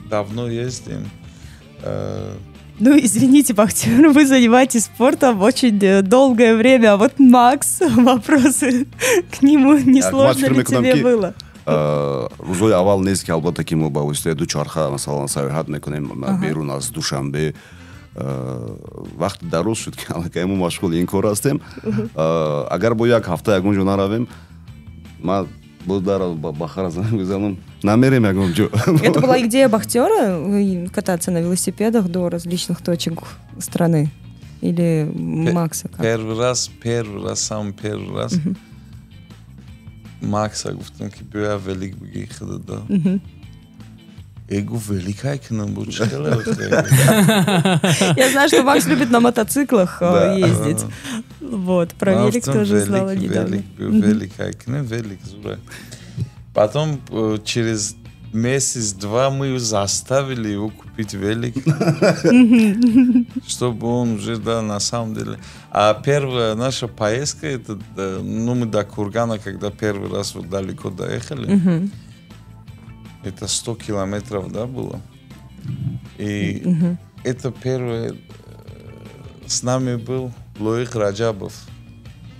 Давно ездим. Ну, извините, Бахтиёр, вы занимаетесь спортом очень долгое время. А вот Макс, вопросы к нему. Не сложно ли тебе было? рӯзҳои аввал нест ки албатта ки мо ба воситаи дучарха масалан саёҳат мекунем берун аз Душанбе. вақти дароз шуд ки аллакай мо машғули ин кор ҳастем. Агар бо як ҳафта ягон ҷо наравем, ман ба харазам гузанам, намерем ягон ҷо. Это была идея Бахтиёра кататься на велосипедах до различных точек страны? Или Макса? Первый раз, самый первый раз Макса гуфтам ки бия велик бигӣ худода. Эгу великай кунам буд чиқадar Я знаю, что Макс любит на мотоциклах ездить. Вот, про велик тоже знала недавно. Великай кунам, велик зура. Потом через месяц-два мы его заставили его купить велик, чтобы он уже, да, на самом деле. А первая наша поездка, это, ну, мы до Кургана, когда первый раз вот далеко доехали, это 100 километров, да, было. И это первое, с нами был Лоих Раджабов.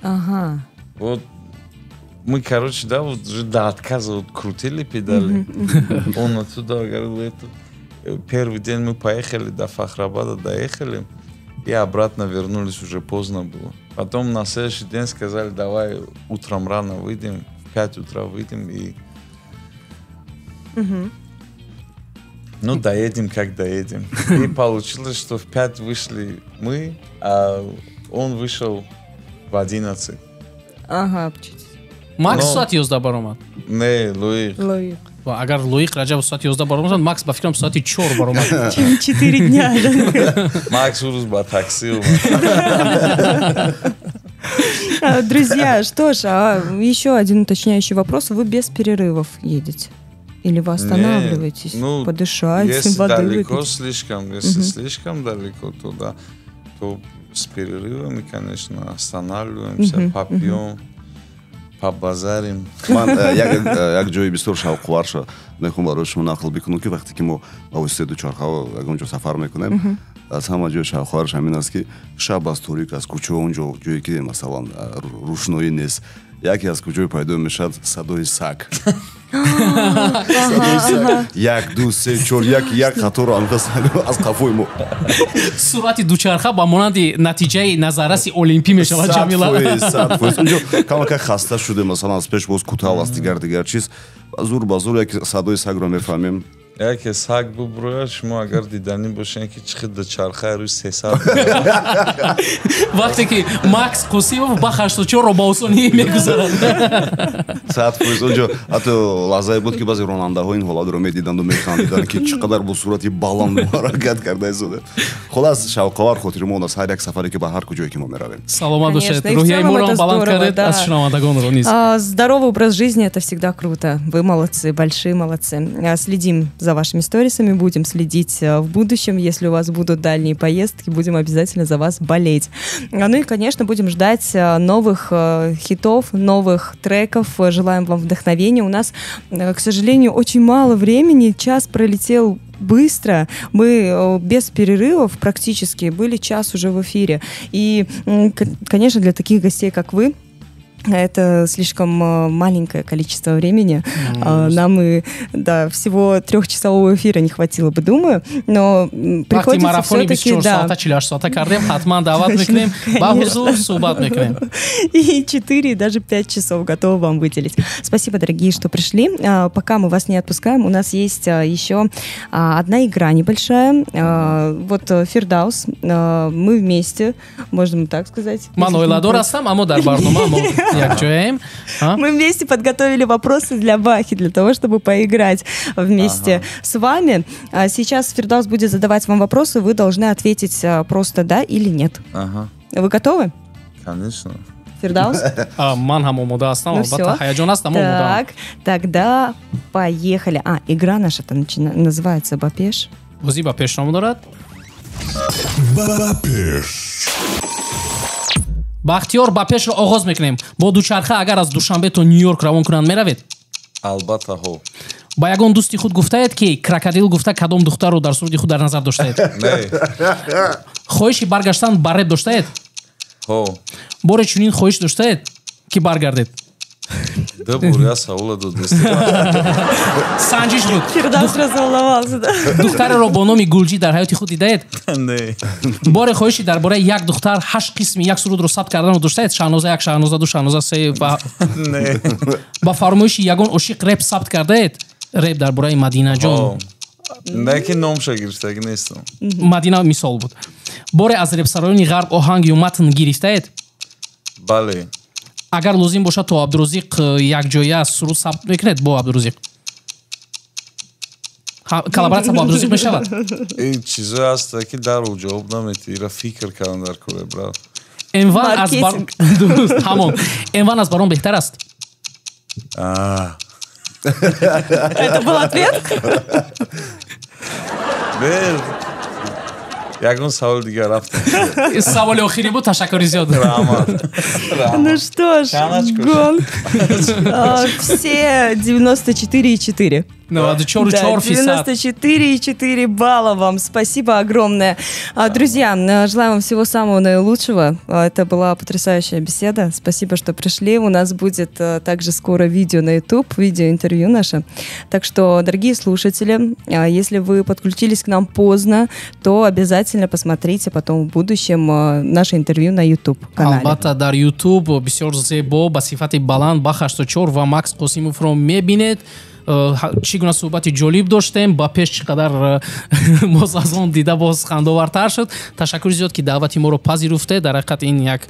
Ага. Вот. Мы, короче, да, вот уже до отказа вот крутили педали. Он оттуда говорил, это первый день мы поехали до Фахрабада, доехали, и обратно вернулись, уже поздно было. Потом на следующий день сказали, давай утром рано выйдем, в 5 утра выйдем и... Ну, доедем, как доедем. И получилось, что в 5 вышли мы, а он вышел в 11. Ага, чуть. Макс соати 11 баромад. Не, Лоих. Агар Лоих Раджабов соати 11 баромад, Макс ба фикрам соати 4 баромад. 4 дня, да? Макс урус ба такси. Друзья, что ж, еще один уточняющий вопрос. Вы без перерывов едете? Или вы останавливаетесь, подышать, если воды далеко выпить? если слишком далеко туда, то с перерывами, конечно, останавливаемся, попьем, побазарим. ман як ҷои бисёр шавқоварша мехоҳам барои шумо нақл бикунам ки вақте ки мо ба воситаи дучархаҳо ягон ҷо сафар мекунем, аз ҳама ҷои шавқоварш ҳамин аст ки шаб аз торик аз кӯчаҳо он ҷое ки масалан рӯшноӣ нест, яке аз куҷое пайдо мешавад садои саг. як ду се чор як қаторро ануқа саг аз қафои мо. сурати дучарха ба монанди натиҷаи назарраси олимпӣ мешавад. ҷамила 100%. унҷо камака хаста шуде, масалан аз пеш боз кӯтал аст, дигар чиз зур ба зур як садои сагро мефаҳмем. Яке саг буброяд, шумо агар диданӣ бошед ки чӣ қадр чархаи рӯи 300. вақте ки Макс Қосимов ба 84-ро ба осонӣ мегузарад. 100%. унҷо ҳатто лаҳзае буд ки баъзе ронандаҳо ин ҳолатро медиданду механдиданд ки чӣ қадар бо сурати баланд ҳаракат карда истода. Холас шавқовар хотири мо аст ҳар як сафаре ки ба ҳар куҷое ки мо меравем. саломат бошед. Конечно, и в рӯҳияи целом моро это баланд здорово, кардед. да. аз шунавандагонро низ. Здоровый образ жизни — это всегда круто. Вы молодцы, большие молодцы. Следим за вашими сторисами, будем следить в будущем. Если у вас будут дальние поездки, будем обязательно за вас болеть. Ну и, конечно, будем ждать новых хитов, новых треков. Желаем вам вдохновения. У нас, к сожалению, очень мало времени. Час пролетел быстро. Мы без перерывов практически были час уже в эфире. И, конечно, для таких гостей, как вы, Это слишком маленькое количество времени. Нам и всего 3-часового эфира не хватило бы, думаю. Но приходится все-таки... И 4, даже 5 часов готовы вам выделить. Спасибо, дорогие, что пришли. Пока мы вас не отпускаем, у нас есть еще одна игра небольшая. Вот Фирдаус. Мы вместе, можно так сказать. Мы вместе подготовили вопросы для Бахи, для того, чтобы поиграть вместе с вами. Сейчас Фирдаус будет задавать вам вопросы, вы должны ответить просто да или нет. Вы готовы? Конечно. Фирдаус? Ну все. Так, тогда поехали. Игра наша-то называется Бапеш. Бапеш. бахтиёр ба пешро оғоз мекунем. Бо дучарха агар аз Душанбе то Нью-Йорк равон кунанд меравед? Албатта ҳо. ба ягон дӯсти худ гуфтаед ки крокодил гуфта кадом духтарро дар суруди худ дар назар доштаед? Не. хоҳиши баргаштан ба реп доштаед? Ҳо. боре чунин хоҳиш доштаед ки баргардед? Да, буря саула до санҷиш буд. Фирдаус разволновался, да? духтареро бо номи Гулҷи дар ҳаёти худ дидаед? Не. боре хоҳиши дар бораи як духтар 8 қисми як сурудро сабт карданро доштаед? Шаҳноза 1, Шаҳноза 2, Шаҳноза 3 ва Не. ба фармоиши ягон ошиқ реп сабт кардаед? Реп дар бораи Мадинаҷон. Не ки номша гирифтагӣ нестам. Мадина мисол буд. боре аз репсарони ғарб оҳанг ё матн гирифтаед? Бале. агар лозим бошад то Абдурозиқ якҷоя суруд сабт мекунед бо Абдурозиқ? коллаборатсия бо Абдурозиқ мешавад? чизое ҳаст ки дару ҷавоб наметӣ. ира фикр кардам дар кори брат. Энван аз барон беҳтар аст? Это был ответ? Ягон савол дигар рафтам. саволи охирӣ буд. Ташаккури зиёд. Ну что ж, гонг. Все 94,4. 94,4 балла вам. Спасибо огромное. Друзья, желаю вам всего самого наилучшего. Это была потрясающая беседа. Спасибо, что пришли. У нас будет также скоро видео на YouTube, видеоинтервью наше. Так что, дорогие слушатели, если вы подключились к нам поздно, то обязательно посмотрите потом в будущем наше интервью на YouTube-канале. Албатта дар YouTube бисёр зебо ба сифати баланд ба 84 ва Макс Қосимовро мебинед. чӣ гуна суҳбати ҷолиб доштем. ба пеш чӣ қадар боз аз он дида боз хандовартар шуд. ташаккури зиёд ки даъвати моро пазируфте. дар ҳақиқат ин як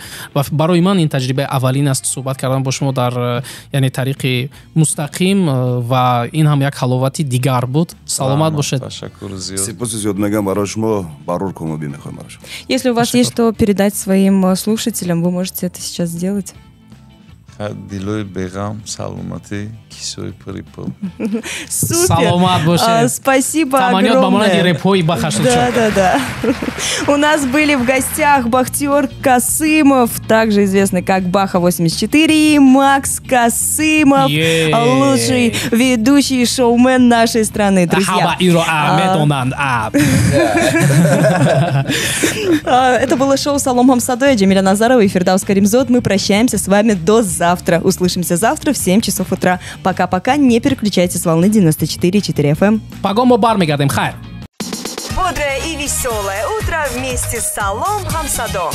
барои ман ин таҷрибаи аввалин аст суҳбат кардан бо шумо дар яъне тариқи мустақим ва ин ҳам як ҳаловати дигар буд. саломат бошед. Ташаккури зиёд. Сипоси зиёд мегам барои шумо. Барор кумоби мехоҳем барои шумо. Если у вас есть что передать своим слушателям, вы можете это сейчас сделать. Дилои беғам, саломатӣ, кисои пурипул. Супер! Саломат бошед. Спасибо Таманиёт ба монанди огромное. репҳои ба хашудшо. Да. У нас были в гостях Бахтиёр Касымов, также известный как Баха 84, и Макс Касымов, лучший ведущий и шоумен нашей страны, друзья. Это было шоу «Салом Хамсадо», я Джамиля Назарова и Фирдаус Каримзод. Мы прощаемся с вами до завтра. Услышимся завтра в 7 часов утра. Пока-пока. Не переключайтесь с волны 94,4 FM. Пагомо бармегардем. Хайр. Бодрое и веселое утро вместе с Салом Хамсадо.